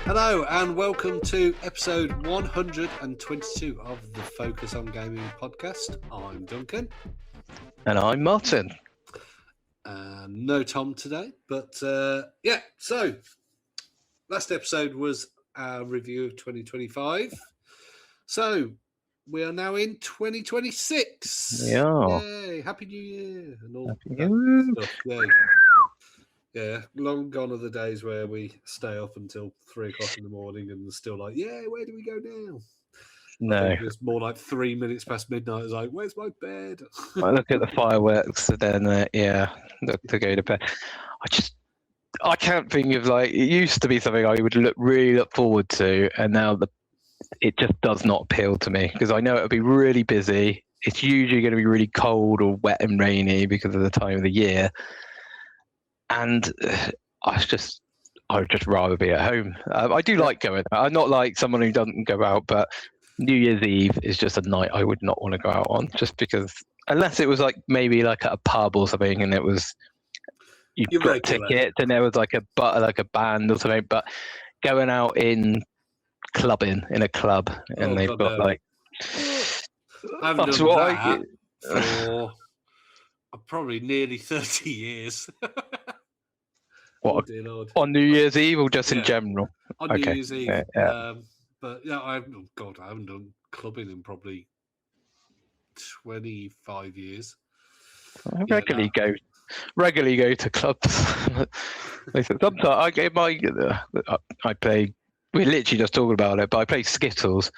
Hello and welcome to episode 122 of the Focus on Gaming podcast. I'm Duncan. And I'm Martin. No Tom today, but so last episode was our review of 2025. So we are now in 2026. Yeah. Yay, Happy New Year and all Happy that New stuff. Yay. Yeah, long gone are the days where we stay up until 3 o'clock in the morning and still like, yeah, where do we go now? No. I think it's more like 3 minutes past midnight. It's like, where's my bed? I look at the fireworks and then, look to go to bed. I can't think of it used to be something I would really look forward to, and now it just does not appeal to me because I know it'll be really busy. It's usually going to be really cold or wet and rainy because of the time of the year. And I'd just rather be at home. I do like going out. I'm not like someone who doesn't go out, but New Year's Eve is just a night I would not want to go out on, just because, unless it was maybe at a pub or something, and it was you've got tickets and there was like a band or something. But going out in a club, and they've got I haven't done that for probably nearly 30 years. What, on New Year's Eve or just in general? On New Year's Eve. Yeah. But yeah, I haven't done clubbing in probably 25 years. I regularly go to clubs. Sometimes I play. We're literally just talking about it, but I play Skittles,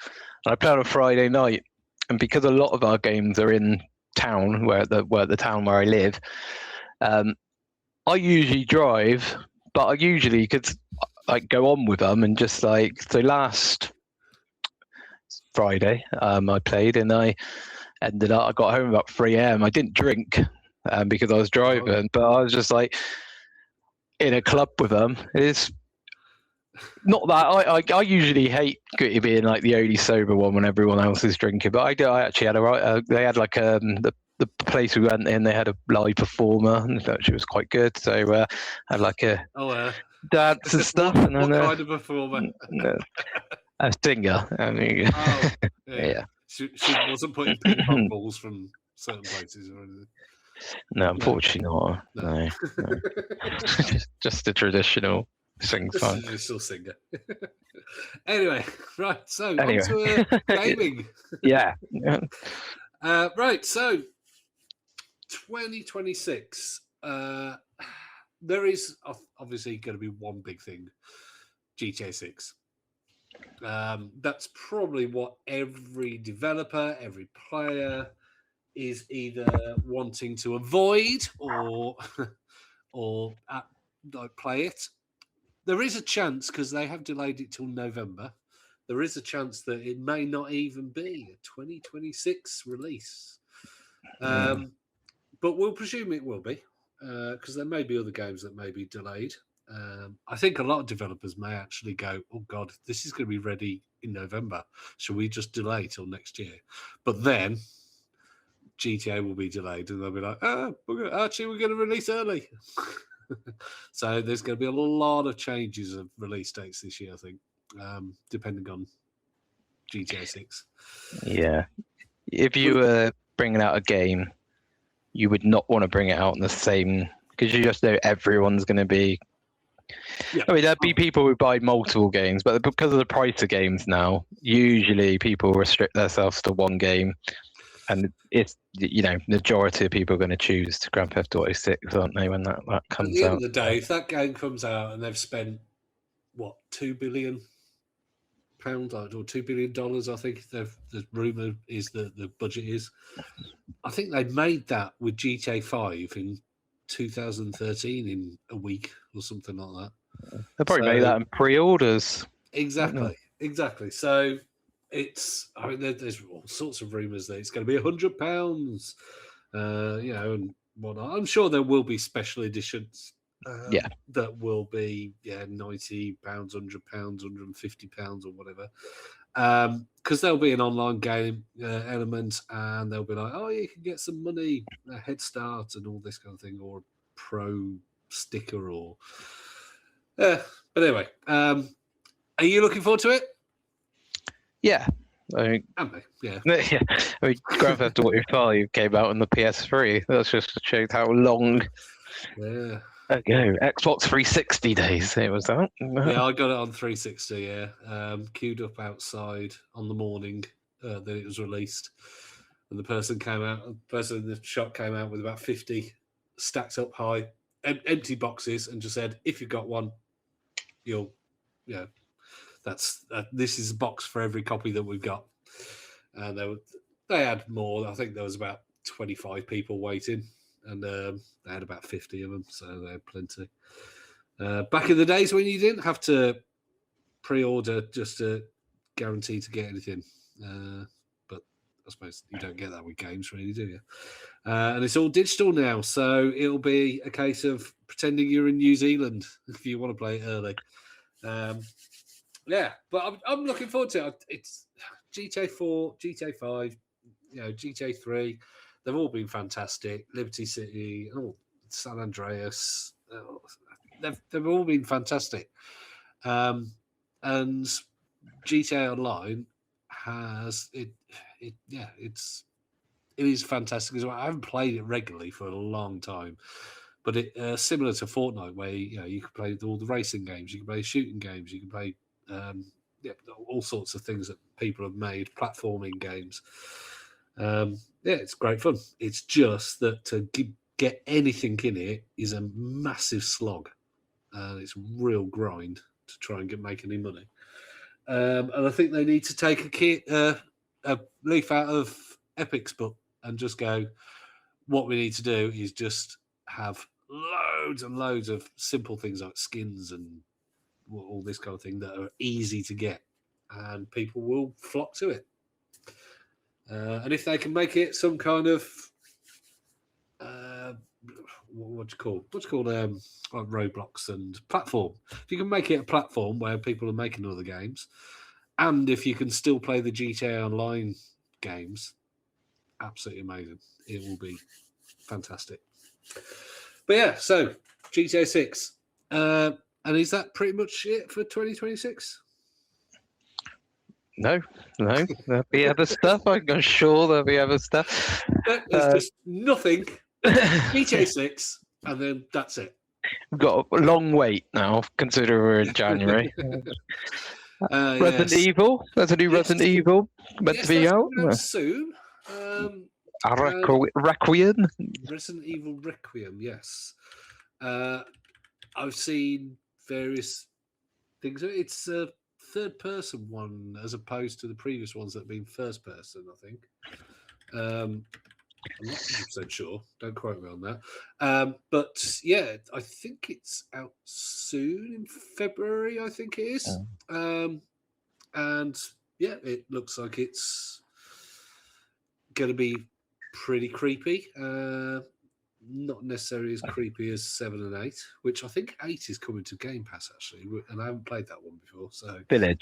and I play on a Friday night. And because a lot of our games are in town, the town where I live, I usually drive, but I usually could go on with them and just so last Friday I played and I got home about 3 a.m. I didn't drink because I was driving, but I was just in a club with them. It's not that I usually hate being the only sober one when everyone else is drinking, but I actually had they had the place we went in, they had a live performer, and she was quite good. So I had a dance and stuff. What kind of performer? A singer. Yeah. She wasn't putting ping pong balls from certain places or anything. No, unfortunately not. No. just the traditional sing-song. Traditional singer. Anyway, right. So on to gaming. Yeah. Right. So 2026. There is obviously going to be one big thing: GTA 6. That's probably what every developer, every player is either wanting to avoid or play it. There is a chance, because they have delayed it till November, there is a chance that it may not even be a 2026 release. But we'll presume it will be, because there may be other games that may be delayed. I think a lot of developers may actually go, oh God, this is going to be ready in November. Shall we just delay till next year? But then GTA will be delayed and they'll be like, we're going to release early. So there's going to be a lot of changes of release dates this year, I think, depending on GTA 6. Yeah. If you were bringing out a game, you would not want to bring it out in the same, because you just know everyone's going to be. Yeah. I mean, there'd be people who buy multiple games, but because of the price of games now, usually people restrict themselves to one game, and it's majority of people are going to choose Grand Theft Auto 6, aren't they, when that comes out? At the end of the day, if that game comes out and they've spent £2 billion or $2 billion, I think the rumor is that the budget is. I think they made that with GTA 5 in 2013 in a week or something like that. They probably made that in pre-orders. Exactly. So there's all sorts of rumors that it's going to be £100, and whatnot. I'm sure there will be special editions. That will be £90, £100, £150 or whatever. Because there'll be an online game element, and they'll be like, oh, you can get some money, a head start, and all this kind of thing, or a pro sticker, or but anyway, Are you looking forward to it? Yeah. I mean, yeah. Yeah. I mean, Grand Theft Auto 5 came out on the PS3. That's just showed how long Yeah. ago. Xbox 360 days it was that. Yeah, I got it on 360. Yeah, queued up outside on the morning that it was released, and the person in the shop came out with about 50 stacked up high, empty boxes, and just said, "If you've got one, you'll, this is a box for every copy that we've got." And they had more. I think there was about 25 people waiting, and they had about 50 of them, so they had plenty. Back in the days when you didn't have to pre-order just to guarantee to get anything, but I suppose you don't get that with games, really, do you? And it's all digital now, so it'll be a case of pretending you're in New Zealand if you want to play it early. Yeah, but I'm looking forward to it. It's GTA 4, GTA 5, GTA 3. They've all been fantastic. Liberty City, San Andreas. They've all been fantastic. And GTA Online has it. It is fantastic as well. I haven't played it regularly for a long time, but it similar to Fortnite, where you can play all the racing games, you can play shooting games, you can play all sorts of things that people have made, platforming games. It's great fun. It's just that to get anything in it is a massive slog, and it's real grind to try and make any money. And I think they need to take a leaf out of Epic's book and just go, what we need to do is just have loads and loads of simple things like skins and all this kind of thing that are easy to get, and people will flock to it. And if they can make it some kind of what do you call like Roblox and platform, if you can make it a platform where people are making other games, and if you can still play the GTA Online games, absolutely amazing. It will be fantastic. But yeah, so GTA 6. And is that pretty much it for 2026? No. There'll be other stuff. I'm sure there'll be other stuff. There's just nothing. GTA 6, and then that's it. We've got a long wait now, considering we're in January. Resident Evil. There's a new Resident Evil meant to be out soon. Requiem. Resident Evil Requiem. Yes. I've seen various things. It's a third-person one as opposed to the previous ones that have been first-person, I think. I'm not 100% sure. Don't quote me on that. But yeah, I think it's out soon in February, I think it is. And yeah, it looks like it's going to be pretty creepy. Not necessarily as creepy as 7 and 8, which I think 8 is coming to Game Pass, actually. And I haven't played that one before. So Village.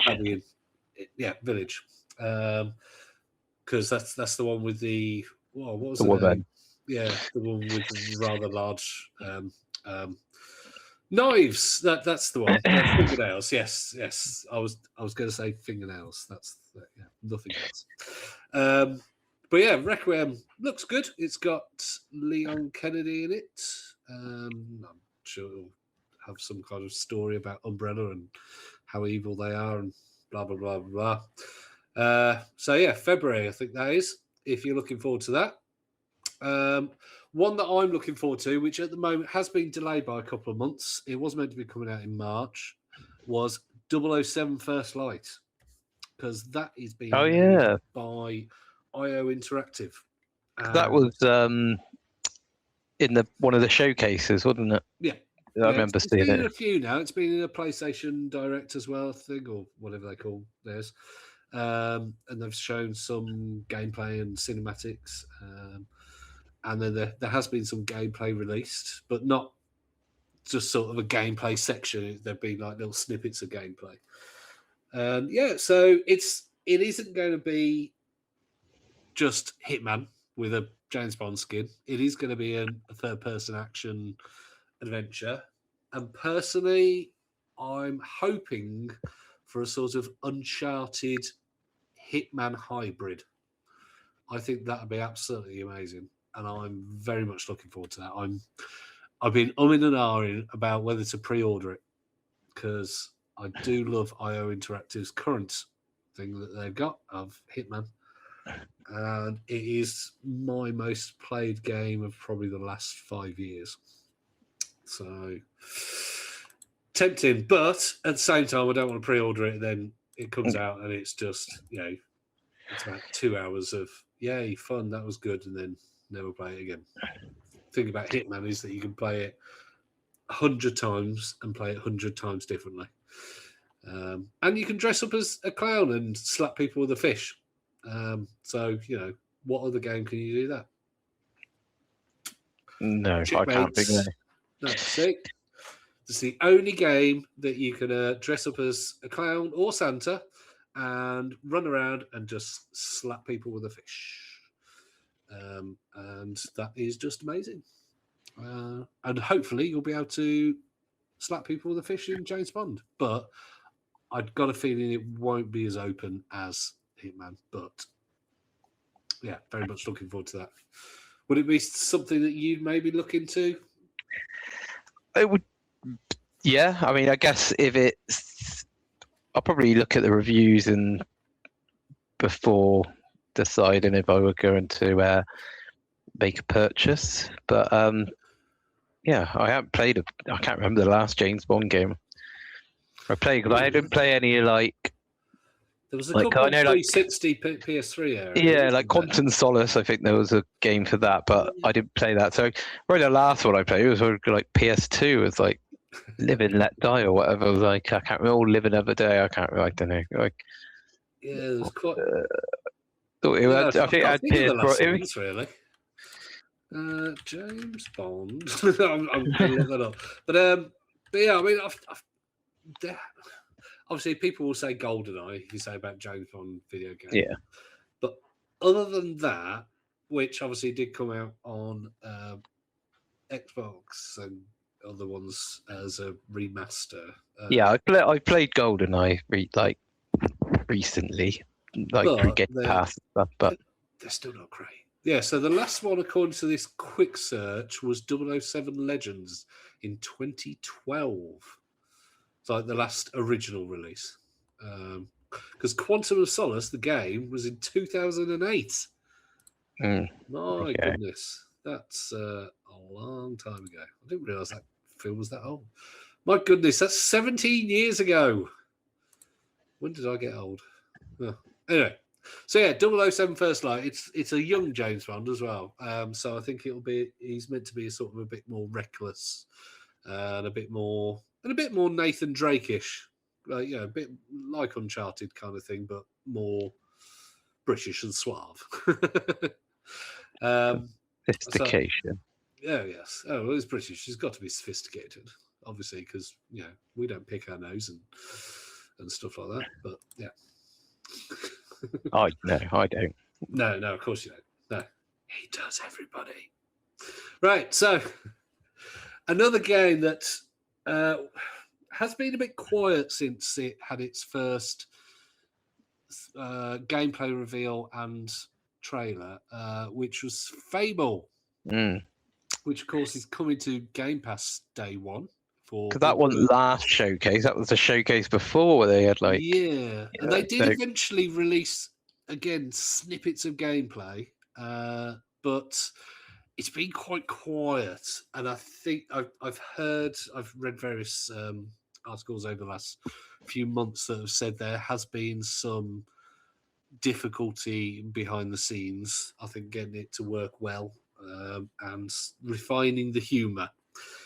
Village. Because that's the one with the... what was the woman? Yeah, the one with the rather large knives. That's the one. Fingernails. Yes. I was going to say fingernails. Nothing else. But yeah, Requiem looks good. It's got Leon Kennedy in it. I'm sure it'll have some kind of story about Umbrella and how evil they are and blah blah blah blah. So yeah, February I think that is. If you're looking forward to that. One that I'm looking forward to, which at the moment has been delayed by a couple of months, it was meant to be coming out in March, was 007 First Light, because that is being made by IO Interactive. That was in one of the showcases, wasn't it? Yeah. I remember seeing it. It's been in a few now. It's been in a PlayStation Direct as well, I think, or whatever they call theirs. And they've shown some gameplay and cinematics. And then there has been some gameplay released, but not just sort of a gameplay section. There've been like little snippets of gameplay. So it isn't going to be just Hitman with a James Bond skin. It is going to be a third-person action adventure. And personally, I'm hoping for a sort of Uncharted Hitman hybrid. I think that would be absolutely amazing, and I'm very much looking forward to that. I've been umming and ahhing about whether to pre-order it because I do love IO Interactive's current thing that they've got of Hitman, and it is my most played game of probably the last 5 years. So tempting, but at the same time, I don't want to pre-order it. Then it comes out and it's just, it's about 2 hours of yay fun. That was good, and then never play it again. The thing about Hitman is that you can play it 100 times and play it 100 times differently, and you can dress up as a clown and slap people with a fish. So what other game can you do that? No, I can't think of any. No, see, it's the only game that you can dress up as a clown or Santa and run around and just slap people with a fish. And that is just amazing. And hopefully you'll be able to slap people with a fish in James Bond. But I've got a feeling it won't be as open as Hitman. But yeah, very much looking forward to that. Would it be something that you'd maybe look into? It would, yeah. I mean, I guess if it's, I'll probably look at the reviews and before deciding if I were going to make a purchase. But yeah, I haven't played. I can't remember the last James Bond game I played because I didn't play any like. There was a couple of 360 PS3 era. Yeah, like Quantum Solace. I think there was a game for that, but I didn't play that. So probably the last one I played was like PS2. It was like Live and Let Die or whatever. It was like I can't remember. Live Another Day. I can't. I don't know. Like yeah, it was quite. I think I had PS. Really. James Bond. I'm going to look that up. But yeah, I mean, obviously, people will say GoldenEye if you say about James Bond video game. Yeah. But other than that, which obviously did come out on Xbox and other ones as a remaster. Yeah, I played GoldenEye recently, like through Game Pass and stuff, but they're still not great. Yeah, so the last one, according to this quick search, was 007 Legends in 2012. It's like the last original release. Because Quantum of Solace, the game, was in 2008. My goodness. That's a long time ago. I didn't realise that film was that old. My goodness, that's 17 years ago. When did I get old? Oh. Anyway. So yeah, 007 First Light. It's a young James Bond as well. So I think he's meant to be sort of a bit more reckless and a bit more Nathan Drake-ish, a bit like Uncharted kind of thing, but more British and suave. Sophistication. Yes. Oh, well, it's British. She's got to be sophisticated, obviously, because we don't pick our nose and stuff like that. But yeah. I don't. No, of course you don't. No, he does, everybody. Right, so another game that has been a bit quiet since it had its first gameplay reveal and trailer, which was Fable, which of course is coming to Game Pass day one. Because that wasn't last showcase. That was the showcase before where they had like... Yeah, and they did eventually release, again, snippets of gameplay, but it's been quite quiet. And I think I've read various articles over the last few months that have said there has been some difficulty behind the scenes, I think, getting it to work well and refining the humour.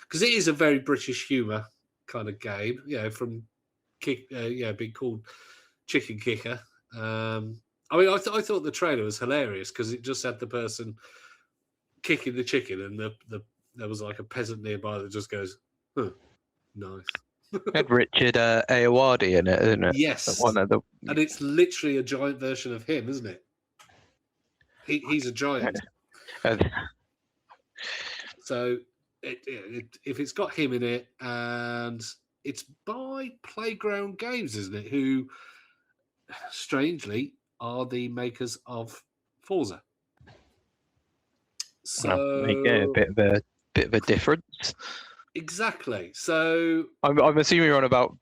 Because it is a very British humour kind of game, from being called Chicken Kicker. I mean, I thought the trailer was hilarious because it just had the person kicking the chicken, and there was like a peasant nearby that just goes, "Huh, nice." Had Richard Ayoade in it, isn't it? Yes, and it's literally a giant version of him, isn't it? He's a giant. So. If it's got him in it and it's by Playground Games, isn't it? Who, strangely, are the makers of Forza. There you go, a bit of a difference. Exactly. So I'm assuming you're on about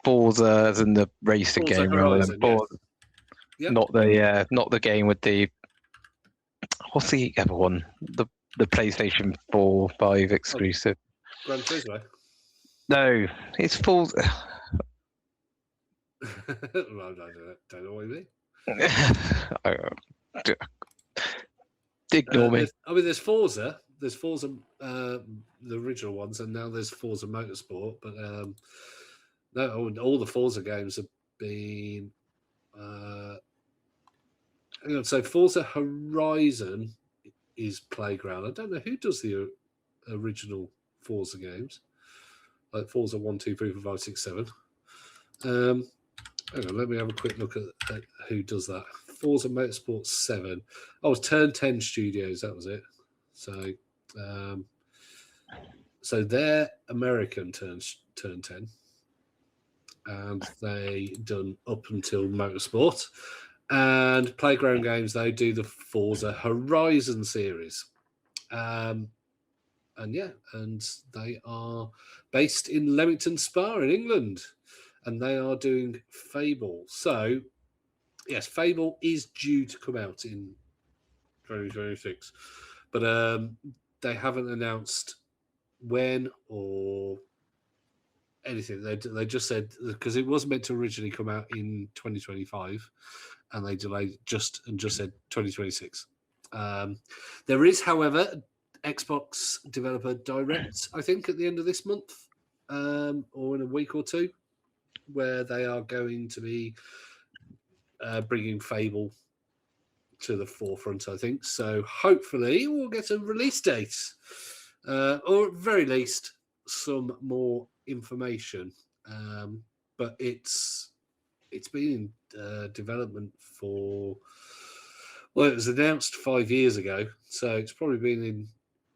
Forza as in the racing Forza game Horizon, rather than Forza, Yep. not the game with the what's the other one? The PlayStation 4, 5 exclusive. Gran Turismo. No, it's Forza. I don't know what you mean. Ignore me. There's Forza. There's Forza, the original ones, and now there's Forza Motorsport. But no, all the Forza games have been. Hang on, so Forza Horizon is Playground. I don't know who does the original Forza games, like Forza 1, 2, 3, 4, 5, 6, 7. Hang on, let me have a quick look at who does that. Forza Motorsport 7. Oh, it's Turn 10 Studios. That was it. So they're American Turn 10, and they done up until Motorsport. And Playground Games, they do the Forza Horizon series. And they are based in Leamington Spa in England, and they are doing Fable. So, yes, Fable is due to come out in 2026, but they haven't announced when or anything. They just said, because it was meant to originally come out in 2025, and they delayed just said 2026. There is, however, Xbox Developer Direct, I think, at the end of this month, or in a week or two, where they are going to be bringing Fable to the forefront, I think. So hopefully we'll get a release date, or at very least some more information. But it's been in development for, well, it was announced 5 years ago, so it's probably been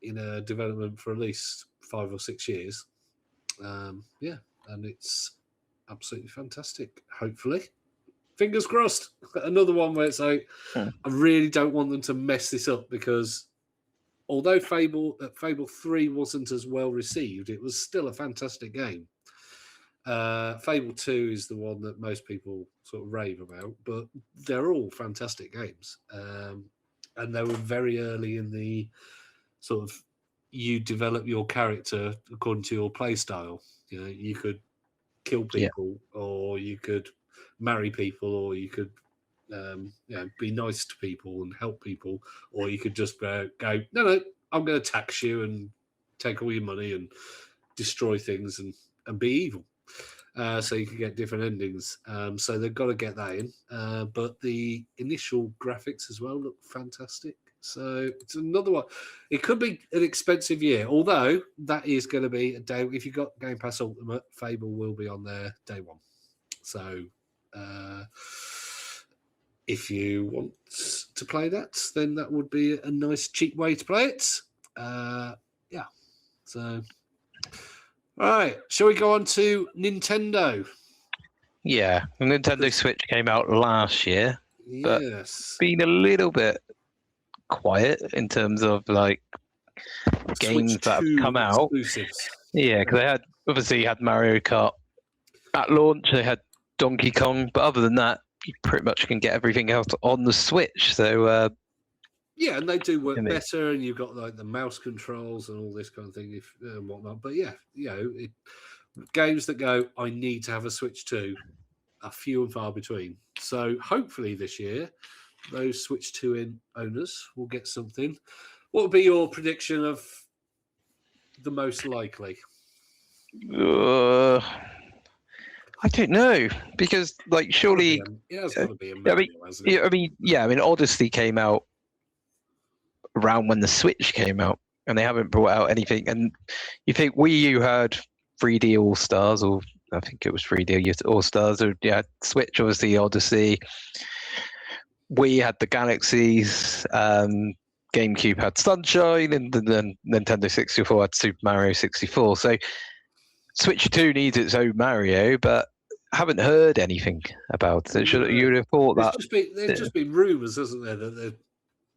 in development for at least 5 or 6 years. And it's absolutely fantastic. Hopefully, fingers crossed. Another one where it's like, I really don't want them to mess this up, because although Fable 3 wasn't as well received, it was still a fantastic game. Fable 2 is the one that most people sort of rave about, but they're all fantastic games. And they were very early in the sort of, you develop your character according to your play style. You know, you could kill people, or you could marry people, or you could be nice to people and help people, or you could just go, no, I'm going to tax you and take all your money and destroy things and be evil. So you can get different endings. So they've got to get that in. But the initial graphics as well look fantastic. So it's another one. It could be an expensive year, although that is going to be a day. If you've got Game Pass Ultimate, Fable will be on there day one. So if you want to play that, then that would be a nice, cheap way to play it. So, all right. Shall we go on to Nintendo? Yeah, the Nintendo Switch came out last year. But Yes. been a little bit quiet in terms of like games that have come out. Exclusives. Yeah, because they obviously had Mario Kart at launch. They had Donkey Kong, but other than that, you pretty much can get everything else on the Switch. So yeah, and they do work better, and you've got like the mouse controls and all this kind of thing, and whatnot. But yeah, games that go, I need to have a Switch 2, are few and far between. So hopefully this year, those Switch 2 owners will get something. What would be your prediction of the most likely? I don't know, because like surely it's got to be a Mario, hasn't it? I mean Odyssey came out around when the Switch came out, and they haven't brought out anything. And you think Wii U had 3D All Stars, or I think it was 3D All Stars, or Switch obviously Odyssey. Wii had the Galaxies, GameCube had Sunshine, and then Nintendo 64 had Super Mario 64. So Switch 2 needs its own Mario, but haven't heard anything about it. You would have thought that There's just been rumours, hasn't there?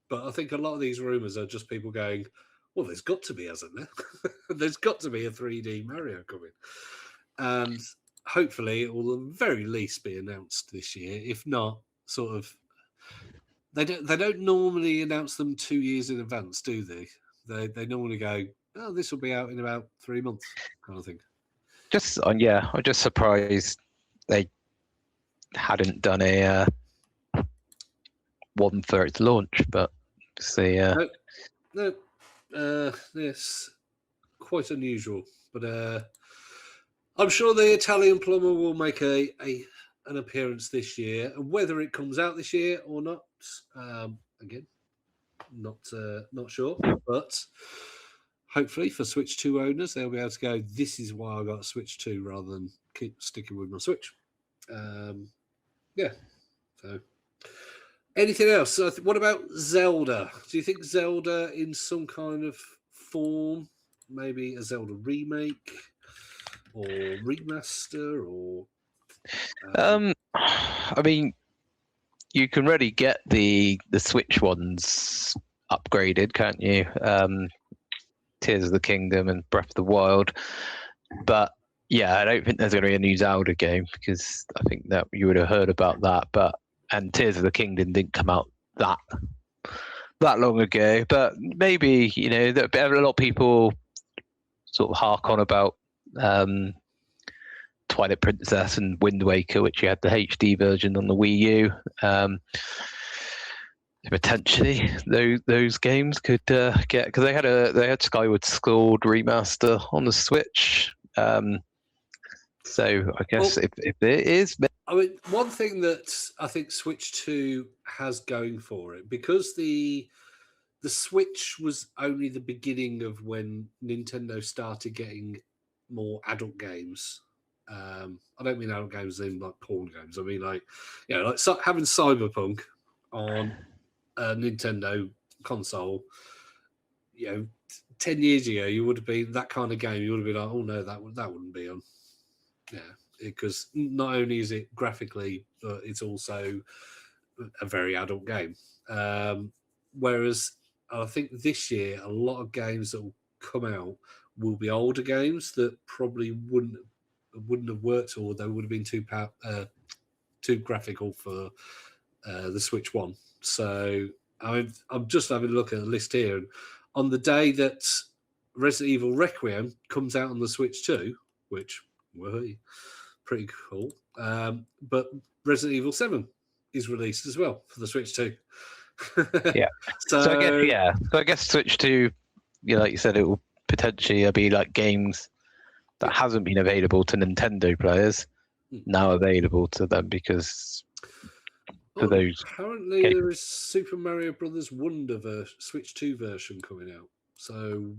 But I think a lot of these rumours are just people going, well, there's got to be, hasn't there? There's got to be a 3D Mario coming. And hopefully it will at the very least be announced this year. If not, sort of, they don't normally announce them 2 years in advance, do they? They normally go, oh, this will be out in about 3 months, kind of thing. I'm just surprised they hadn't done a one for its launch, but see, it's quite unusual. But I'm sure the Italian plumber will make an appearance this year, and whether it comes out this year or not, again, not sure. But hopefully, for Switch 2 owners, they'll be able to go, this is why I got a Switch 2 rather than keep sticking with my Switch. So anything else? What about Zelda? Do you think Zelda in some kind of form, maybe a Zelda remake or remaster, or I mean, you can really get the Switch ones upgraded, can't you? Tears of the Kingdom and Breath of the Wild, but yeah, I don't think there's going to be a new Zelda game, because I think that you would have heard about that. And Tears of the Kingdom didn't come out that long ago. But maybe, a lot of people sort of hark on about Twilight Princess and Wind Waker, which you had the HD version on the Wii U. Potentially, those games could get, because they had Skyward Sword remaster on the Switch. So I guess if it is, I mean, one thing that I think Switch 2 has going for it, because the Switch was only the beginning of when Nintendo started getting more adult games. I don't mean adult games in like porn games. I mean like having Cyberpunk on a Nintendo console. 10 years ago, you would have been that kind of game. You would have been like, oh no, that wouldn't be on. Yeah, because not only is it graphically, but it's also a very adult game. Whereas I think this year, a lot of games that will come out will be older games that probably wouldn't have worked, or they would have been too graphical for the Switch One. So I'm just having a look at the list here, and on the day that Resident Evil Requiem comes out on the Switch 2, which pretty cool, but Resident Evil 7 is released as well for the Switch 2. Yeah. So I guess Switch 2, like you said, it will potentially be like games that hasn't been available to Nintendo players now available to them, because for those. Apparently, there is Super Mario Brothers Wonder Switch 2 version coming out. So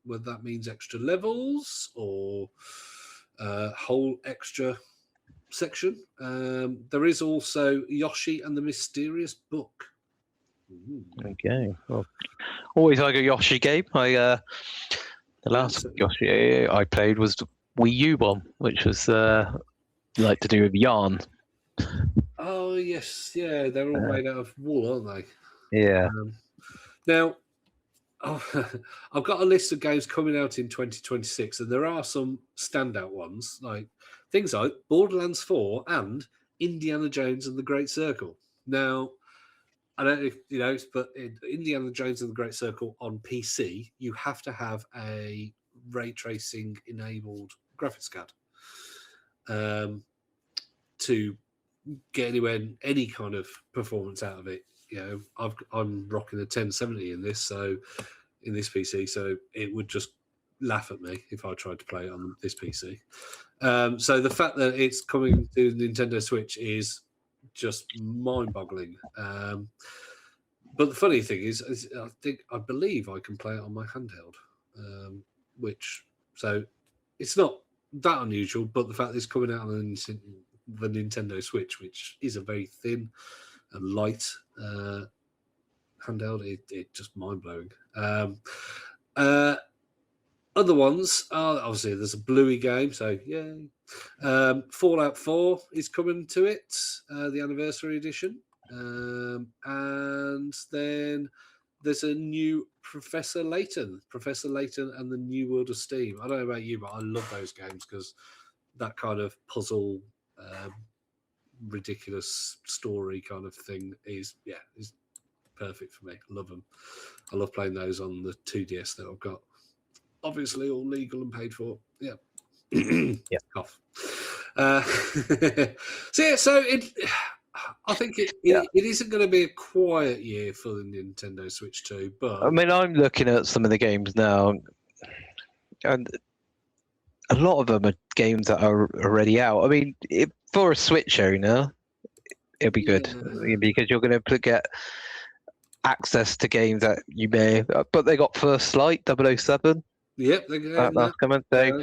whether that means extra levels or whole extra section. There is also Yoshi and the Mysterious Book. Ooh. Okay. Well, always like a Yoshi game. The last Yoshi I played was the Wii U one, which was like to do with yarn. Oh yes, yeah, they're all made out of wool, aren't they? Yeah. Now, I've got a list of games coming out in 2026, and there are some standout ones, like things like Borderlands 4 and Indiana Jones and the Great Circle. Now, I don't know if you know, but in Indiana Jones and the Great Circle on PC, you have to have a ray tracing enabled graphics card to get any kind of performance out of it. I'm rocking a 1070 in this PC, so it would just laugh at me if I tried to play it on this PC. So the fact that it's coming to Nintendo Switch is just mind-boggling. But the funny thing is I believe I can play it on my handheld, so it's not that unusual. But the fact that it's coming out on the Nintendo Switch, which is a very thin and light handheld, it just mind-blowing. Other ones are obviously there's a Bluey game, so yay. Fallout 4 is coming to it, the anniversary edition. And then there's a new Professor Layton and the New World of Steam. I don't know about you, but I love those games because that kind of puzzle, ridiculous story kind of thing is perfect for me. I love them. I love playing those on the 2DS that I've got. Obviously, all legal and paid for. Yeah. Yeah. Cough. So I think it isn't going to be a quiet year for the Nintendo Switch 2, but I mean, I'm looking at some of the games now, and a lot of them are games that are already out. I mean, for a Switch owner, it'll be good because you're going to get access to games that you may. But they got First Light 007. Yep, that's coming. So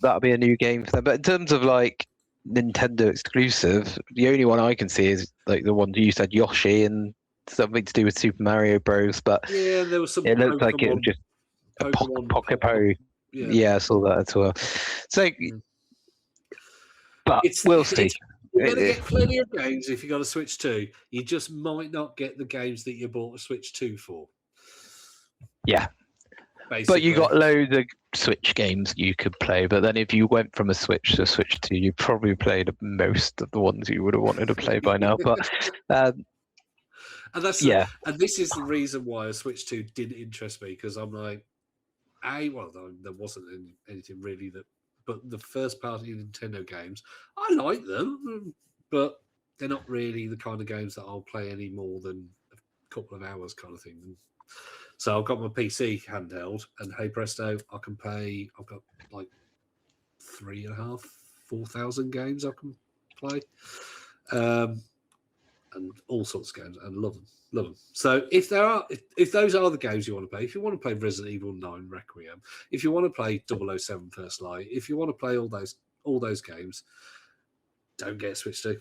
that'll be a new game for them. But in terms of like Nintendo exclusive, the only one I can see is like the one you said, Yoshi, and something to do with Super Mario Bros. But yeah, there was some. It looks like it was just a Pocket Pro. Yeah, I saw that as well. So, but we'll see. You're going to get plenty of games if you got a Switch 2. You just might not get the games that you bought a Switch 2 for. Yeah. Basically. But you got loads of Switch games you could play. But then if you went from a Switch to a Switch 2, you probably played most of the ones you would have wanted to play by now. But and that's and this is the reason why a Switch 2 didn't interest me, because I'm like, there wasn't anything really that. But the first party Nintendo games, I like them, but they're not really the kind of games that I'll play any more than a couple of hours kind of thing. So I've got my PC handheld, and hey presto, I can play. I've got like 3,500, 4,000 games I can play, and all sorts of games, and love them. So if those are the games you want to play, if you want to play Resident Evil 9 Requiem, if you want to play 007 First Light, if you want to play all those games, don't get a Switch 2.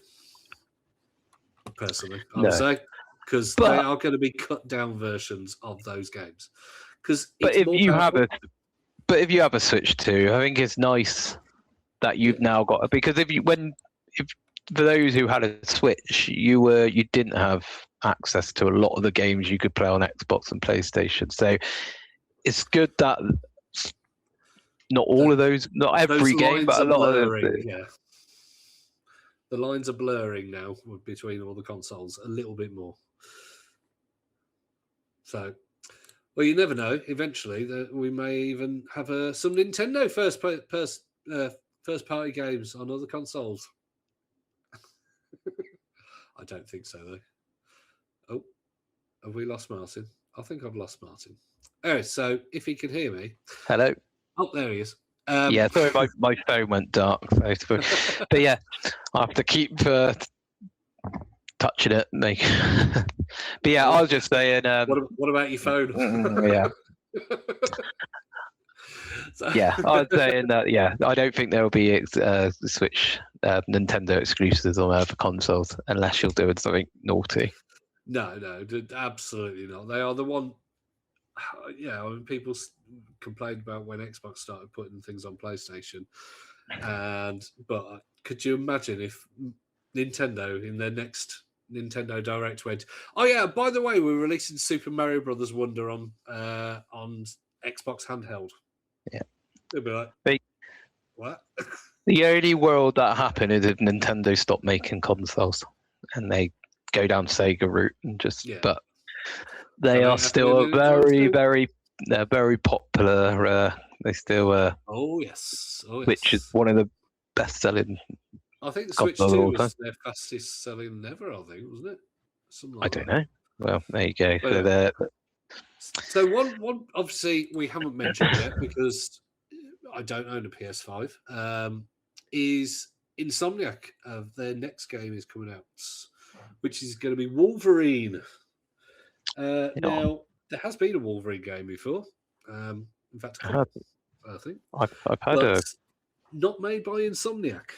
Personally, I would say, because they are going to be cut down versions of those games. But if you have a Switch 2, I think it's nice that you've now got, because if for those who had a Switch, you didn't have access to a lot of the games you could play on Xbox and PlayStation. So it's good that not all of those, not every game, but a lot of them. Yeah. The lines are blurring now between all the consoles a little bit more. So, well, you never know. Eventually, we may even have some Nintendo first party games on other consoles. I don't think so, though. Oh, have we lost Martin? I think I've lost Martin. Anyway, so if he can hear me. Hello. Oh, there he is. Yeah, sorry, my phone went dark. But yeah, I have to keep touching it. But yeah, I was just saying. What about your phone? Yeah. Yeah, I was saying that. Yeah, I don't think there will be Switch Nintendo exclusives on other consoles unless you're doing something naughty. No, absolutely not. They are the one. Yeah, I mean, people complained about when Xbox started putting things on PlayStation, but could you imagine if Nintendo in their next Nintendo Direct went, "Oh yeah, by the way, we're releasing Super Mario Brothers Wonder on Xbox handheld." Yeah, they'd be like, "What?" The only world that happened is if Nintendo stopped making consoles and they go down Sega route and just. Yeah. But they are still very popular. They still. Oh yes. Which is one of the best-selling. I think the Switch 2 was their fastest selling ever. I think, wasn't it? Something like I don't know. Well, there you go. So one obviously we haven't mentioned yet because I don't own a PS5. Is Insomniac? Their next game is coming out, which is going to be Wolverine. Now there has been a Wolverine game before. In fact, I think I've had not made by Insomniac.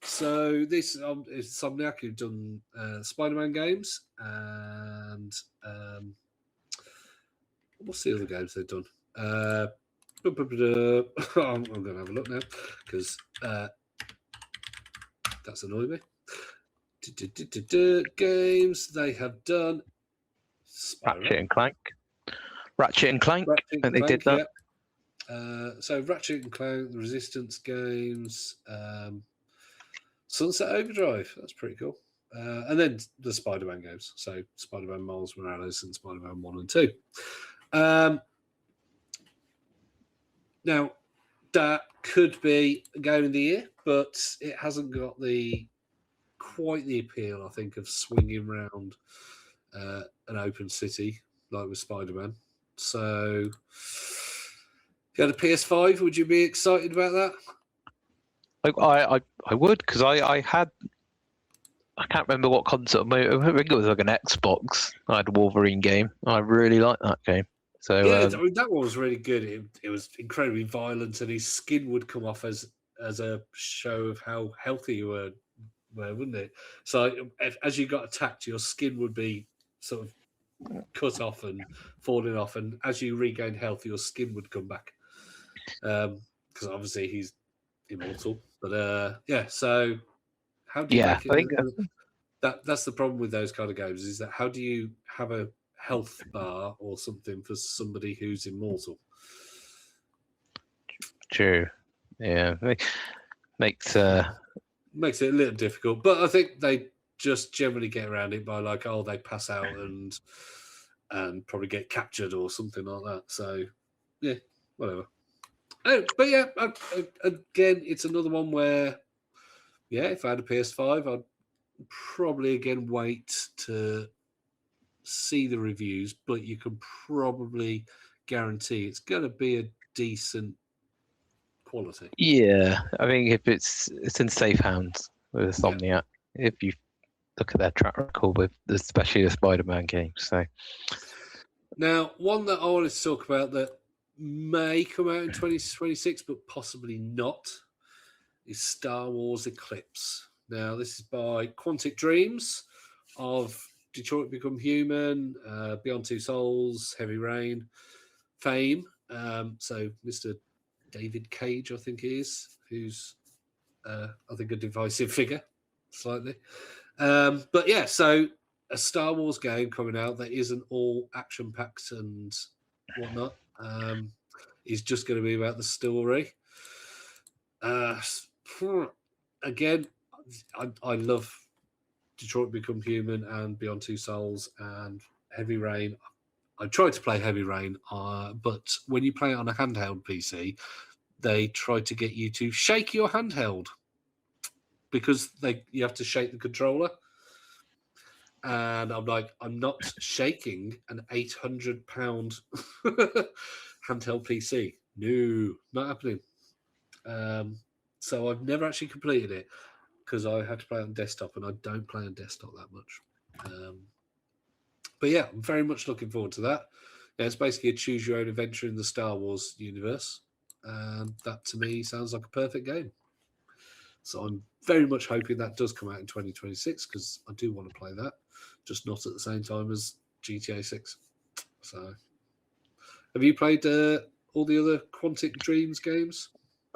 So this is Insomniac who've done Spider-Man games and what's the other games they've done? I'm going to have a look now because that's annoying me. Games they have done. Ratchet and Clank. Ratchet and Clank. And they did that. Yeah. So Ratchet and Clank, the Resistance games, Sunset Overdrive. That's pretty cool. And then the Spider-Man games. So Spider-Man Miles Morales and Spider-Man 1 and 2. Now, that could be a game of the year, but it hasn't got quite the appeal, I think, of swinging around an open city like with Spider-Man. So, if you had a PS5, would you be excited about that? I would, because I had, I can't remember what console. I think it was like an Xbox. I had a Wolverine game. I really liked that game. So yeah, I mean, that one was really good. It was incredibly violent, and his skin would come off as a show of how healthy you were, wouldn't it? So as you got attacked, your skin would be sort of cut off and falling off, and as you regained health, your skin would come back. Because obviously he's immortal. But yeah, so how do you make it? I think That's the problem with those kind of games, is that how do you have a health bar or something for somebody who's immortal? True. Yeah, makes it a little difficult. But I think they just generally get around it by like, oh, they pass out and probably get captured or something like that. So yeah, whatever. Oh, but yeah, again, it's another one where, yeah, if I had a PS5, I'd probably again wait to see the reviews, but you can probably guarantee it's going to be a decent quality. Yeah, I think if it's in safe hands with Insomniac, if you look at their track record with especially the Spider-Man games. So now, one that I wanted to talk about that may come out in 2026, but possibly not, is Star Wars Eclipse. Now, this is by Quantic Dreams of Detroit Become Human, Beyond Two Souls, Heavy Rain, fame. So Mr. David Cage, I think he is, who's, I think, a divisive figure, slightly. But yeah, so a Star Wars game coming out that isn't all action-packed and whatnot. Is just going to be about the story. Again, I love Detroit Become Human and Beyond Two Souls and Heavy Rain. I tried to play Heavy Rain, but when you play it on a handheld PC, they try to get you to shake your handheld because you have to shake the controller. And I'm like, I'm not shaking an £800 handheld PC. No, not happening. So I've never actually completed it because I had to play on desktop, and I don't play on desktop that much. But yeah, I'm very much looking forward to that. Yeah, it's basically a choose your own adventure in the Star Wars universe. And that to me sounds like a perfect game. So I'm very much hoping that does come out in 2026 because I do want to play that, just not at the same time as GTA 6. So have you played all the other Quantic Dreams games?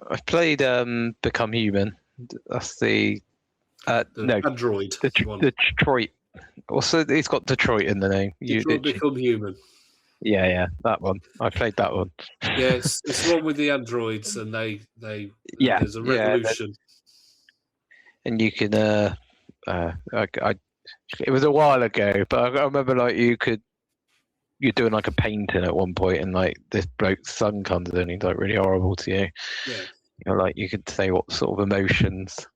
I've played Become Human. That's the no Android. The Detroit. Also, it's got Detroit in the name. Detroit Become Human. Yeah, that one. I played that one. Yeah, it's the one with the androids, and there's a revolution. And you can it was a while ago, but I remember like you're doing like a painting at one point, and like this bloke's son comes in, and he's like really horrible to you. Yeah. You know, like you could say what sort of emotions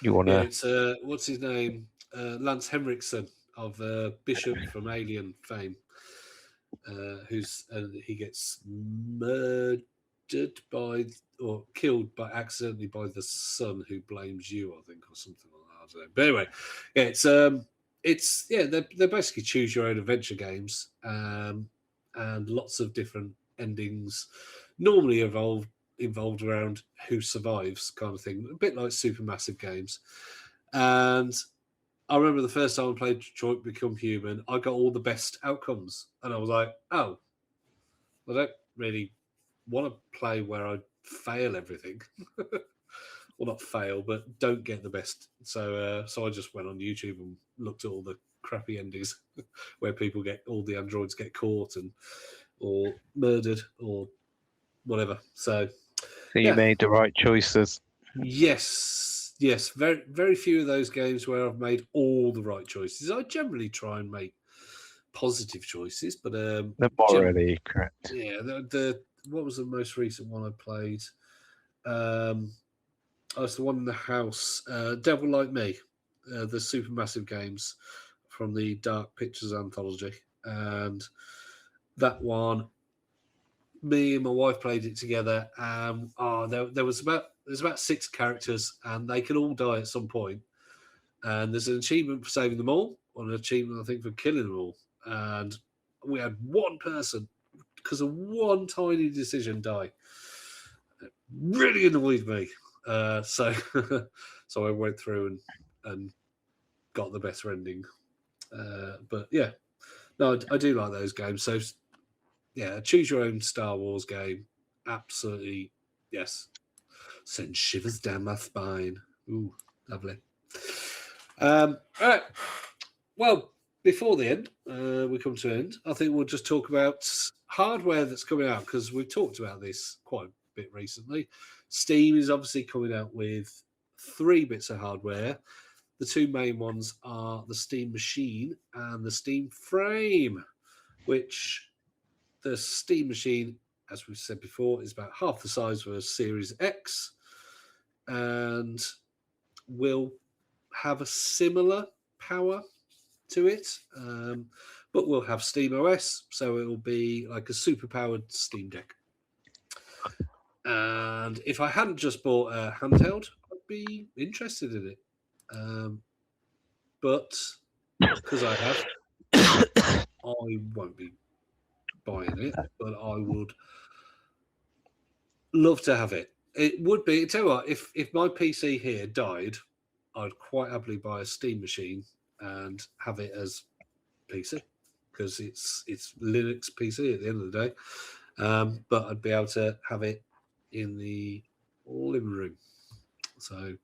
you want to. Yeah, it's what's his name? Lance Henriksen of Bishop from Alien fame, he gets murdered by or killed accidentally by the son who blames you, I think, or something like that. I don't know. But anyway, yeah, they're basically choose your own adventure games, and lots of different endings, normally involved around who survives, kind of thing, a bit like Supermassive games. And I remember the first time I played Detroit Become Human, I got all the best outcomes, and I was like, oh, I don't really want to play where I fail everything. Well, not fail, but don't get the best. So I just went on YouTube and looked at all the crappy endings where people get all the androids get caught or murdered or whatever. So you made the right choices. yes, very very few of those games where I've made all the right choices. I generally try and make positive choices, but They're morally correct. Yeah, the what was the most recent one I played? It's the one in the house, Devil Like Me, the Supermassive games from the Dark Pictures anthology, and that one, me and my wife played it together. There's about 6 characters, and they can all die at some point. And there's an achievement for saving them all, or an achievement I think for killing them all. And we had one person because of one tiny decision die. It really annoyed me. So I went through and got the better ending. But yeah, no, I do like those games. So yeah, choose your own Star Wars game. Absolutely, yes. Send shivers down my spine. Ooh, lovely. All right. Well, before the end, we come to an end. I think we'll just talk about hardware that's coming out because we've talked about this quite a bit recently. Steam is obviously coming out with 3 bits of hardware. The 2 main ones are the Steam Machine and the Steam Frame, which the Steam Machine, as we've said before, is about half the size of a Series X and will have a similar power to it, but we'll have Steam OS, so it will be like a super powered Steam Deck. And if I hadn't just bought a handheld, I'd be interested in it. But because I have, I won't be buying it, but I would love to have it. It would be, tell you what, if my PC here died, I'd quite happily buy a Steam machine and have it as PC because it's Linux PC at the end of the day. But I'd be able to have it in the living room. So,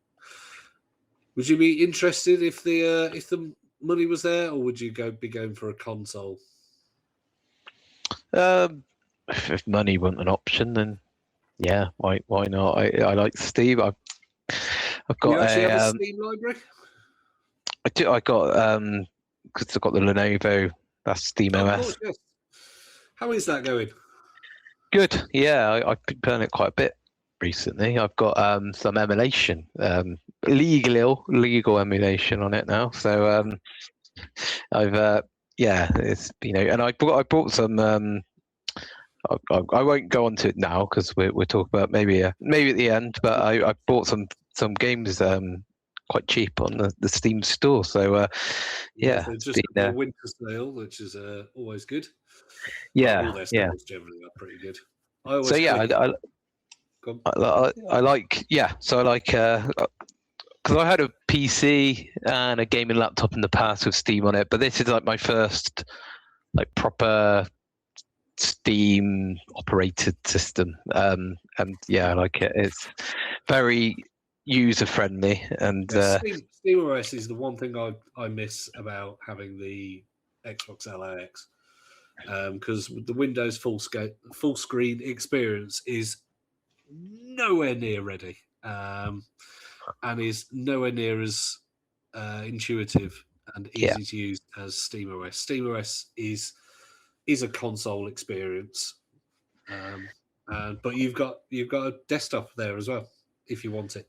would you be interested if the money was there, or would you be going for a console? If money wasn't an option, then yeah, why not? I like Steam. I've got you actually have a Steam library. I do. I got because I've got the Lenovo. That's Steam OS. Course, yes. How is that going? Good. Yeah, I've been playing it quite a bit recently. I've got some emulation, legal emulation on it now. So I've it's and I bought some. I won't go on to it now because we're talking about maybe at the end. But I bought some games quite cheap on the Steam store. So so just a winter sale, which is always good. Yeah, all their sales generally are pretty good. I always I like because I had a PC and a gaming laptop in the past with Steam on it, but this is like my first like proper Steam operated system. And yeah, I like it. It's very user friendly and Steam OS is the one thing I miss about having the Xbox LX. Because the Windows full screen experience is nowhere near ready, and is nowhere near as intuitive and easy to use as SteamOS. SteamOS is a console experience, but you've got a desktop there as well if you want it,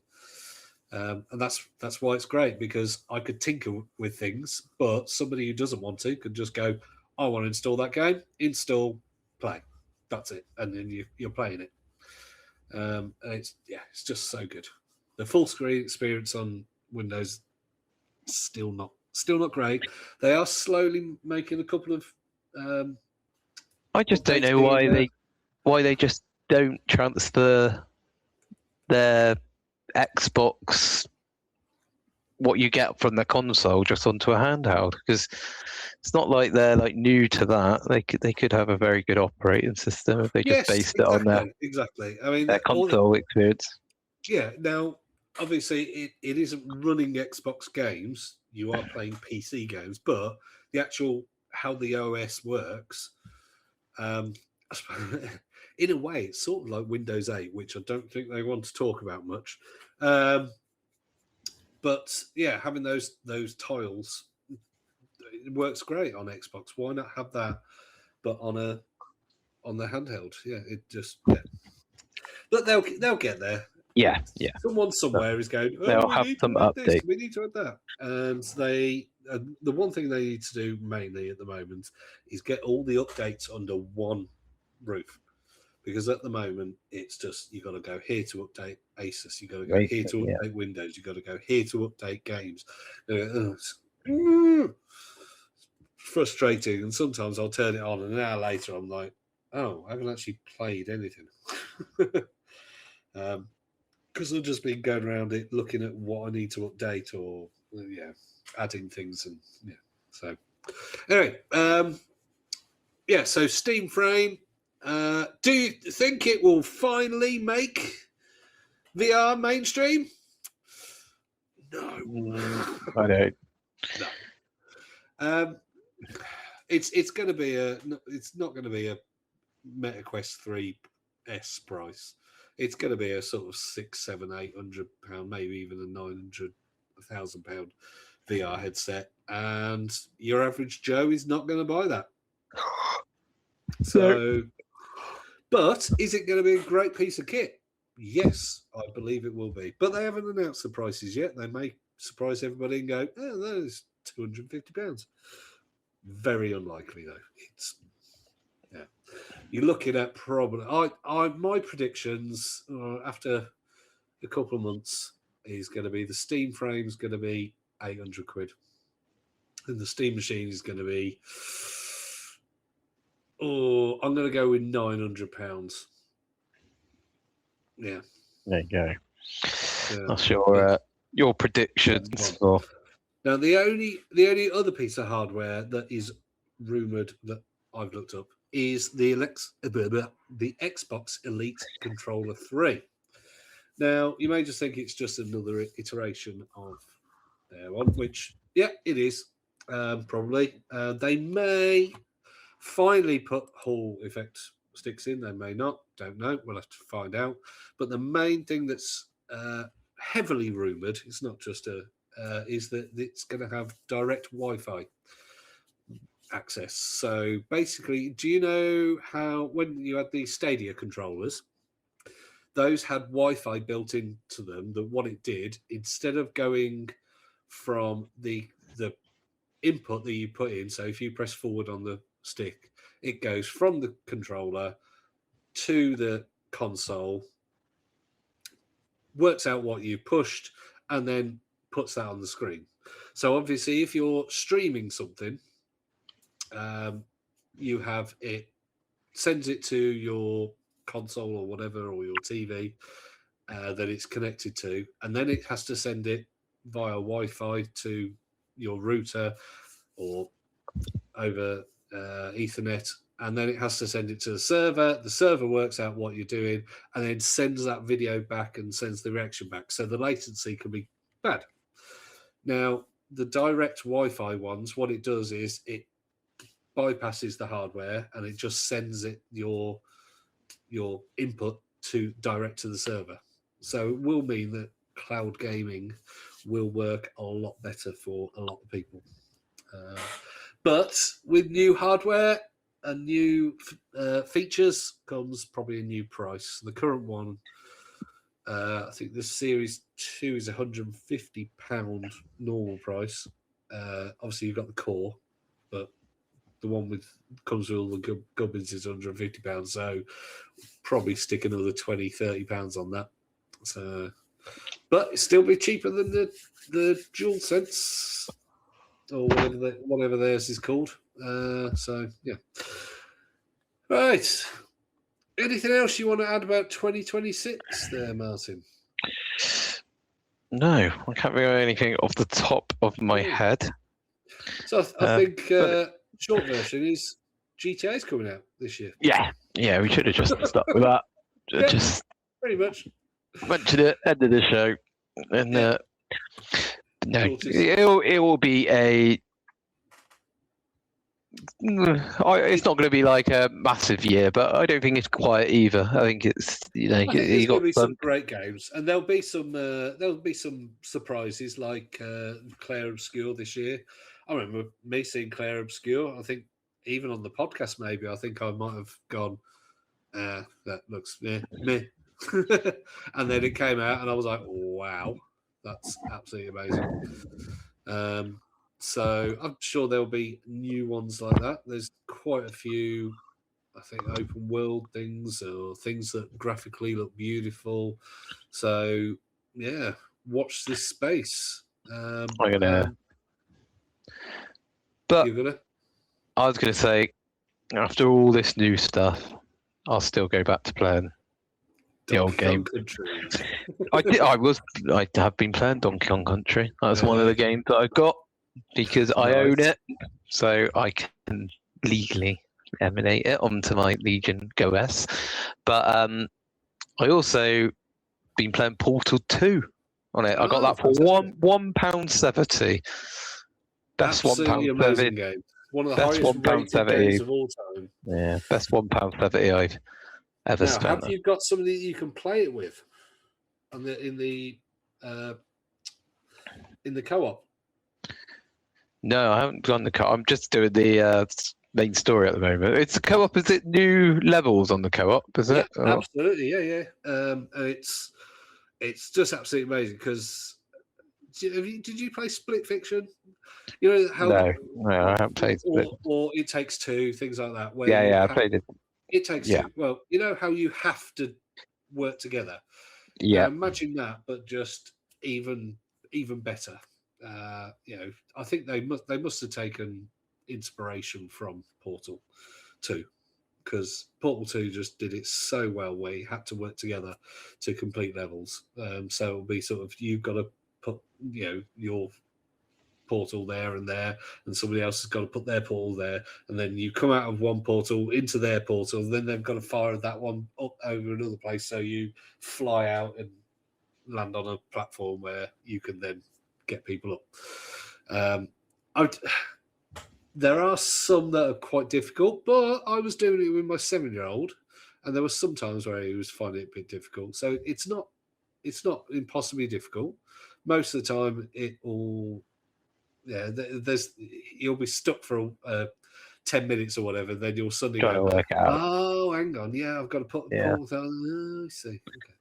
and that's why it's great because I could tinker with things, but somebody who doesn't want to could just go, I want to install that game, install, play. That's it. And then you're playing it. And it's just so good. The full screen experience on Windows still not great. They are slowly making a couple of I just don't know why they just don't transfer their Xbox what you get from the console just onto a handheld, because it's not like they're like new to that. They could have a very good operating system if they just Yes, based it on exactly. I mean, their console experience. yeah. Now, obviously, it isn't running Xbox games. You are playing PC games, but the actual how the OS works, I suppose, in a way, it's sort of like Windows 8, which I don't think they want to talk about much. But yeah, having those tiles, it works great on Xbox. Why not have that, but on the handheld? Yeah, it just But they'll get there. Yeah. Someone somewhere is going, oh, They'll we have need some to add this, update. we need to add that. And they, the one thing they need to do mainly at the moment is get all the updates under one roof. Because at the moment, it's just, you got to go here to update Asus, you got to go here to update Windows, you got to go here to update games. It's frustrating. And sometimes I'll turn it on, and an hour later, I'm like, oh, I haven't actually played anything. Because I've just been going around it, looking at what I need to update or adding things, and So anyway, so Steam Frame. Do you think it will finally make VR mainstream? No, I don't. No. It's going to be it's not going to be a Meta Quest 3S price. It's going to be a sort of £600, £700, £800, maybe even a £900, £1,000 VR headset, and your average Joe is not going to buy that. So, but is it going to be a great piece of kit? Yes, I believe it will be. But they haven't announced the prices yet. They may surprise everybody and go, "Oh, that is £250." Very unlikely, though. It's you're looking at probably. My predictions after a couple of months is going to be the Steam frame is going to be £800, and the Steam machine is going to be. Oh, I'm going to go with £900. Yeah. There you go. That's your predictions. Now, the only other piece of hardware that is rumored that I've looked up is the Xbox Elite Controller 3. Now, you may just think it's just another iteration of their one, which, yeah, it is, probably. They may finally put Hall effect sticks in. They may not. Don't know. We'll have to find out. But the main thing that's heavily rumoured, it's not just is that it's going to have direct Wi-Fi access. So basically, do you know how when you had the Stadia controllers, those had Wi-Fi built into them, that what it did, instead of going from the input that you put in, so if you press forward on the stick, it goes from the controller to the console, works out what you pushed, and then puts that on the screen. So obviously, if you're streaming something, you have it sends it to your console or whatever, or your TV that it's connected to, and then it has to send it via Wi-Fi to your router or over Ethernet, and then it has to send it to the server. The server works out what you're doing and then sends that video back and sends the reaction back. So the latency can be bad. Now, the direct Wi-Fi ones, what it does is it bypasses the hardware and it just sends it your input to direct to the server. So it will mean that cloud gaming will work a lot better for a lot of people. But with new hardware and new features comes probably a new price. The current one, I think the Series 2 is £150 normal price. Obviously, you've got the core, but the one with comes with all the gubbins is £150. So probably stick another £20-30 on that. So, but it still be cheaper than the DualSense or whatever theirs is called. So yeah. Right. Anything else you want to add about 2026 there, Martin? No, I can't think of anything off the top of my head. So I think short version is GTA is coming out this year. Yeah, we should have just stuck with that. Yeah. Just Pretty much. mentioned it, end of the show, and no, Gorgeous. it will be a. It's not going to be like a massive year, but I don't think it's quiet either. I think it's I think there's going to be some great games, and there'll be some surprises like Claire Obscure this year. I remember me seeing Claire Obscure. I think even on the podcast, maybe I think I might have gone, that looks meh. And then it came out, and I was like, wow, that's absolutely amazing. So I'm sure there'll be new ones like that. There's quite a few, I think, open world things or things that graphically look beautiful. So yeah, watch this space. I'm gonna. But you're gonna. I was gonna say, after all this new stuff, I'll still go back to playing the old game. I have been playing Donkey Kong Country. That's one of the games that I got because I own it, so I can legally emanate it onto my Legion GoS. But I also been playing Portal 2 on it. I got that for £1.70. Best £1.70 game. One of the highest rated games of all time. Yeah, best £1.70 I've ever spent. Have you got somebody that you can play it with? In the co-op? No, I haven't done the co-op. I'm just doing the main story at the moment. It's the co-op. Is it new levels on the co-op? Is it? Absolutely, yeah. And it's just absolutely amazing because did you play Split Fiction? You know how no, I haven't played Split. Or It Takes Two, things like that. Where I played it. It Takes Two. Well, you know how you have to work together. Yeah. Now imagine that, but just even better. I think they must have taken inspiration from Portal 2 because Portal 2 just did it so well where you had to work together to complete levels. So it'll be sort of you've got to put your portal there, and somebody else has got to put their portal there, and then you come out of one portal into their portal, and then they've got to fire that one up over another place, so you fly out and land on a platform where you can then get people up. There are some that are quite difficult, but I was doing it with my 7-year-old, and there were some times where he was finding it a bit difficult. So it's not impossibly difficult. Most of the time, you'll be stuck for 10 minutes or whatever. Then you'll suddenly go, oh, hang on, I've got to put the portal down. I see. Okay.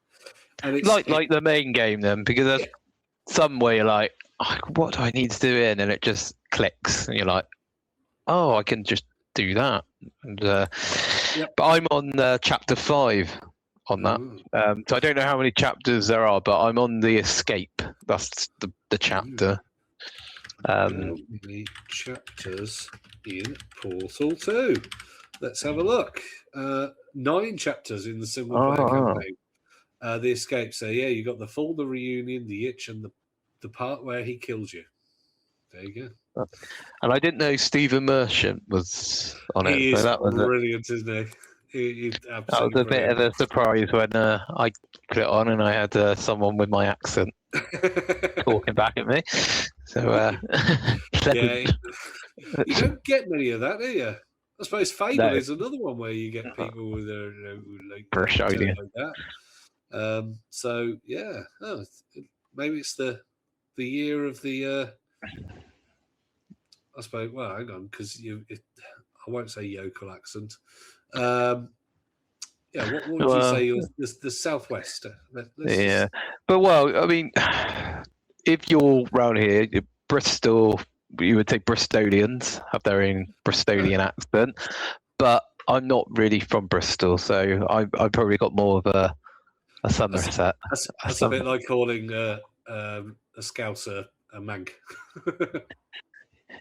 And it's like the main game then, because there's some way you're like, what do I need to do in? And it just clicks, and you're like, oh, I can just do that. And, But I'm on chapter 5 on that. So I don't know how many chapters there are, but I'm on the escape. That's the chapter. How many chapters in Portal 2? Let's have a look. 9 chapters in the single player campaign. The escape. So you got the reunion, the itch, and the part where he kills you. There you go. And I didn't know Stephen Merchant was on it. He is brilliant, isn't he? That was a bit of a surprise when I put it on and I had someone with my accent talking back at me. So you don't get many of that, do you? I suppose Fable is another one where you get people with like that. So maybe it's the year of the. I suppose. Well, hang on, because I won't say yokel accent. What would you say? The Southwest. But I mean, if you're round here, Bristol, you would say Bristolians have their own Bristolian accent, but I'm not really from Bristol, so I probably got more of a Somerset. That's a bit like calling a Scouser a Manc.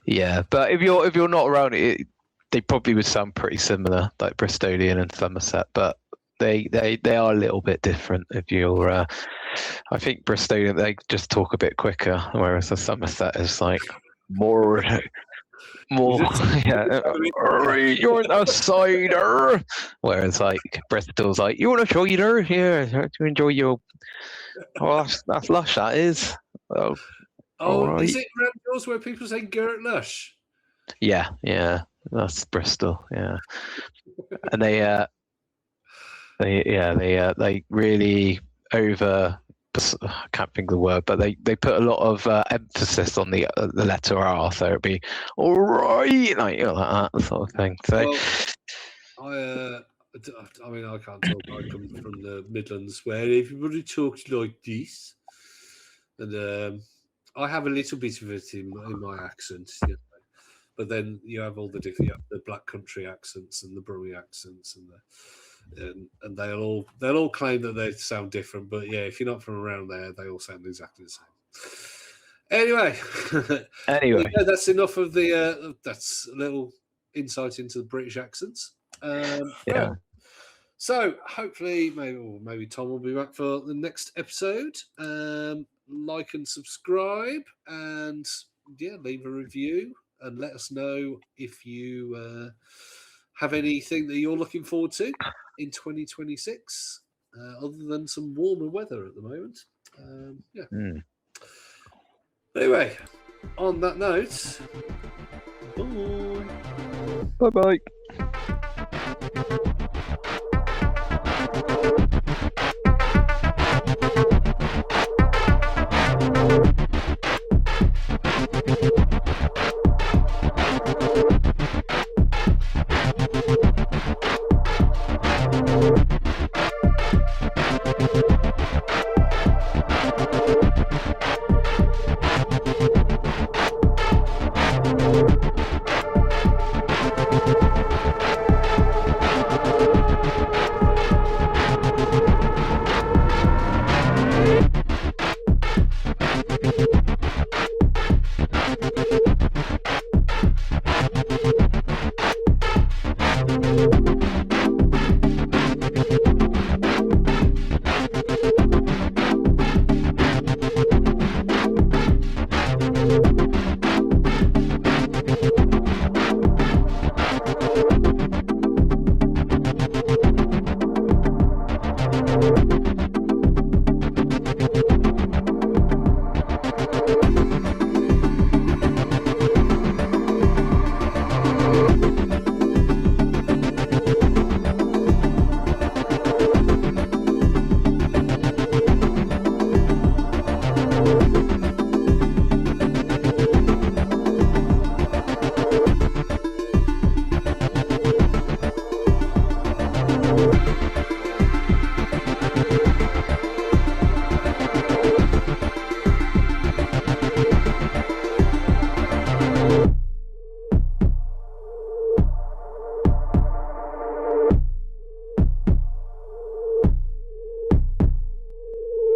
Yeah, but if you're not around it, they probably would sound pretty similar, like Bristolian and Somerset, but they are a little bit different. If you're, I think Bristol, they just talk a bit quicker, whereas the Somerset is like more. Yeah, you want a cider? Whereas like Bristol's like, you want a cider? Yeah, to enjoy your. Oh, that's lush. That is. Oh, is it around yours where people say Gert Lush? Yeah, that's Bristol. Yeah, and they really over. I can't think of the word, but they put a lot of emphasis on the letter R, so it'd be all right, like that sort of thing. So, I mean, I can't talk. I come from the Midlands where everybody talks like this, and I have a little bit of it in my accent, you know. But then you have all the different, the Black Country accents and the Brummie accents, and they'll all claim that they sound different. But yeah, if you're not from around there, they all sound exactly the same. Anyway, yeah, that's enough of the. That's a little insight into the British accents. yeah. So hopefully, maybe Tom will be back for the next episode. Like and subscribe, and yeah, leave a review and let us know if you have anything that you're looking forward to in 2026, other than some warmer weather at the moment. Yeah. Anyway, on that note, bye. Bye bye.